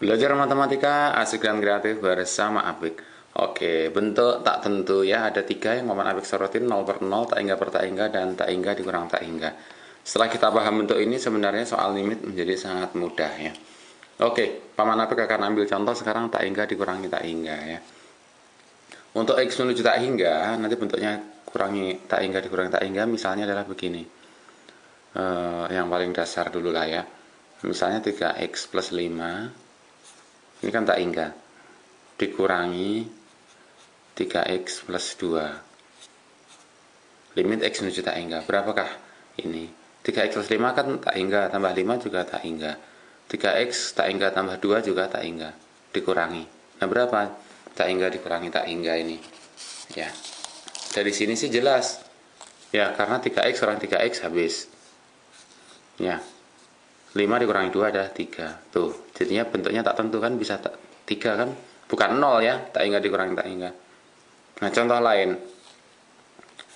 Belajar matematika asik dan kreatif bersama Apik. Oke, bentuk tak tentu ya. Ada 3 yang Paman Apik sorotin, 0 per 0, tak hingga per tak hingga, dan tak hingga dikurang tak hingga. Setelah kita paham bentuk ini, sebenarnya soal limit menjadi sangat mudah ya. Oke, Paman Apik akan ambil contoh sekarang tak hingga dikurangi tak hingga ya. Untuk X menuju tak hingga, nanti bentuknya kurangi tak hingga dikurangi tak hingga, misalnya adalah begini. Yang paling dasar dulu lah ya. Misalnya 3X plus 5, ini kan tak hingga, dikurangi 3x plus 2. Limit x menuju tak hingga. Berapakah ini? 3x plus 5 kan tak hingga, tambah 5 juga tak hingga. 3x tak hingga tambah 2 juga tak hingga. Dikurangi. Nah, berapa tak hingga dikurangi tak hingga ini? Ya. Dari sini sih jelas. Ya, karena 3x kurang 3x habis. Ya. 5 dikurangi 2 adalah 3. Tuh, jadinya bentuknya tak tentu kan, bisa 3 kan? Bukan 0 ya, tak hingga dikurangi tak hingga. Nah, contoh lain.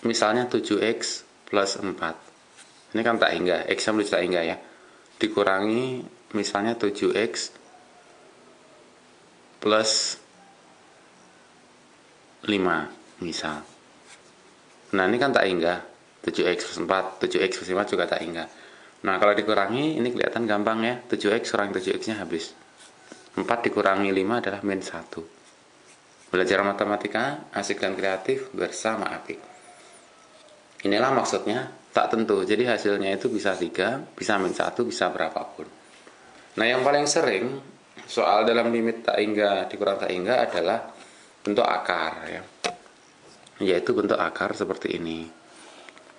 Misalnya 7x plus 4. Ini kan tak hingga, x menuju tak hingga ya. Dikurangi misalnya 7x plus 5 misal. Nah, ini kan tak hingga. 7x plus 4, 7x plus 5 juga tak hingga. Nah, kalau dikurangi, ini kelihatan gampang ya. 7x kurangi 7x-nya habis. 4 dikurangi 5 adalah min 1. Belajar matematika, asik dan kreatif bersama Apik. Inilah maksudnya tak tentu. Jadi hasilnya itu bisa 3, bisa min 1, bisa berapapun. Nah, yang paling sering soal dalam limit tak hingga dikurang tak hingga adalah bentuk akar ya. Yaitu bentuk akar seperti ini.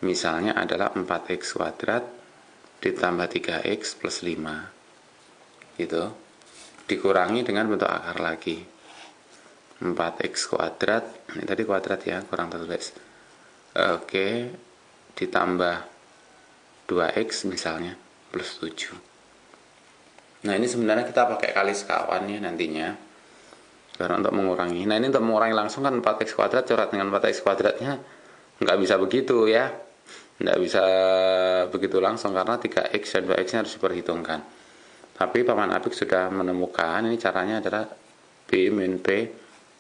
Misalnya adalah 4x kuadrat ditambah 3x plus 5 gitu, dikurangi dengan bentuk akar lagi 4x kuadrat, ini tadi kuadrat ya, kurang tertulis. Oke, ditambah 2x misalnya plus 7. Nah, ini sebenarnya kita pakai kali sekawan ya nantinya karena untuk mengurangi. Nah, ini untuk mengurangi langsung kan 4x kuadrat coret dengan 4x kuadratnya nggak bisa begitu ya. Nggak bisa begitu langsung karena 3x dan 2x nya harus diperhitungkan. Tapi Paman Apik sudah menemukan ini caranya adalah B min P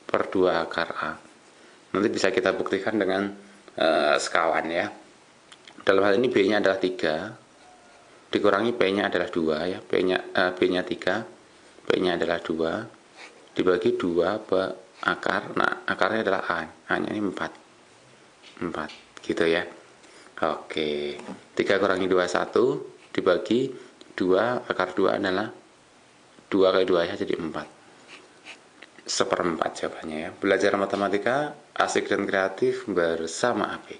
per 2 akar A. Nanti bisa kita buktikan dengan sekawan ya. Dalam hal ini B nya adalah 3 dikurangi P nya adalah 2 ya. B nya 3, P nya adalah 2 dibagi 2 per akar. Nah, akarnya adalah A, A nya ini 4 gitu ya. Oke, 3 kurangi 2, 1 dibagi 2, akar 2 adalah 2 kali 2 ya, jadi 4. 1/4 jawabannya ya. Belajar matematika asik dan kreatif bersama Apik.